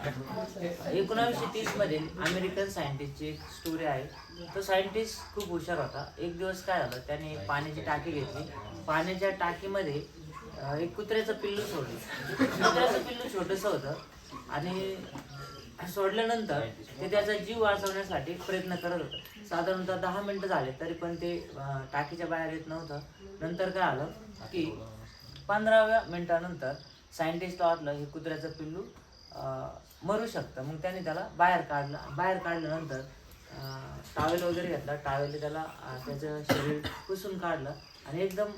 1930 मध्ये अमेरिकन सायंटिस्टची एक स्टोरी आहे। तो सायंटिस्ट खूप हुशार होता। एक दिवस काय झालं, त्याने पाण्याची टाकी घेतली। पाण्याच्या टाकीमध्ये एक कुत्र्याचं पिल्लू सोडलं। कुत्र्याचं पिल्लू छोटंसं होतं आणि सोडल्यानंतर ते त्याचा जीव वाचवण्यासाठी प्रयत्न करत होतं। साधारणतः 10 मिनिटं झाले तरी पण ते टाकीच्या बाहेर येत नव्हतं। नंतर काय आलं की 15व्या मिनिटानंतर सायंटिस्टला वाटलं हे कुत्र्याचं पिल्लू मरू शकतं। मग त्याने त्याला बाहेर काढलं। बाहेर काढल्यानंतर टावेल वगैरे घेतला। टावेलने त्याला त्याचं शरीर पुसून काढलं आणि एकदम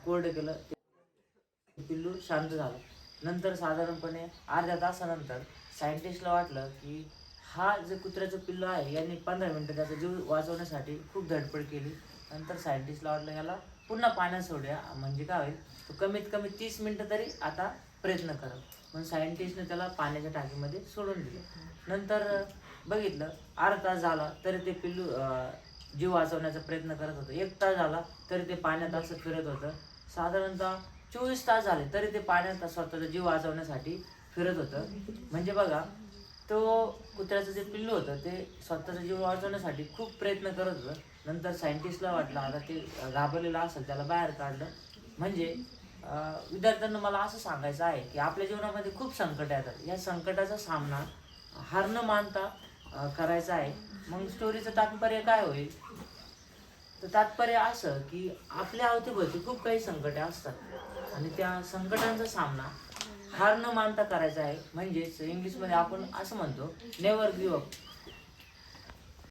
कोरडं केलं। ते पिल्लू शांत झालं। नंतर साधारणपणे अर्ध्या तासानंतर सायंटिस्टला वाटलं की हा जे कुत्र्याचं पिल्लू आहे यांनी 15 मिनिटं त्याचा जीव वाचवण्यासाठी खूप धडपड केली। नंतर सायंटिस्टला वाटलं याला पुन्हा पाण्यात सोडूया, म्हणजे काय होईल तो कमीत कमी 30 मिनिटं तरी आता प्रयत्न करेल। मग सायंटिस्टने त्याला पाण्याच्या टाकीमध्ये सोडून दिलं। नंतर बघितलं अर्धा तास झाला तरी ते पिल्लू जीव वाचवण्याचा प्रयत्न करत होतं। 1 तास झाला तरी ते पाण्यात असं फिरत होतं। साधारणतः 24 तास झाले तरी ते पाण्यात स्वतःचा जीव वाचवण्यासाठी फिरत होतं। म्हणजे बघा, तो कुत्र्याचं जे पिल्लू होतं ते स्वतःचा जीव वाचवण्यासाठी खूप प्रयत्न करत होतं। नंतर सायंटिस्टला वाटलं आता ते घाबरलेलं असेल, त्याला बाहेर काढलं। म्हणजे विद्यार्थ्यांना मला असं सांगायचं आहे की आपल्या जीवनामध्ये खूप संकट येतात। या संकटाचा सामना हार न मानता करायचा आहे। मग स्टोरीचं तात्पर्य काय होईल, तर तात्पर्य असं की आपल्या अवतीभोवती खूप काही संकटे असतात आणि त्या संकटांचा सामना हार न मानता करायचा आहे। म्हणजेच इंग्लिशमध्ये आपण असं म्हणतो नेव्हर गिव्ह अप।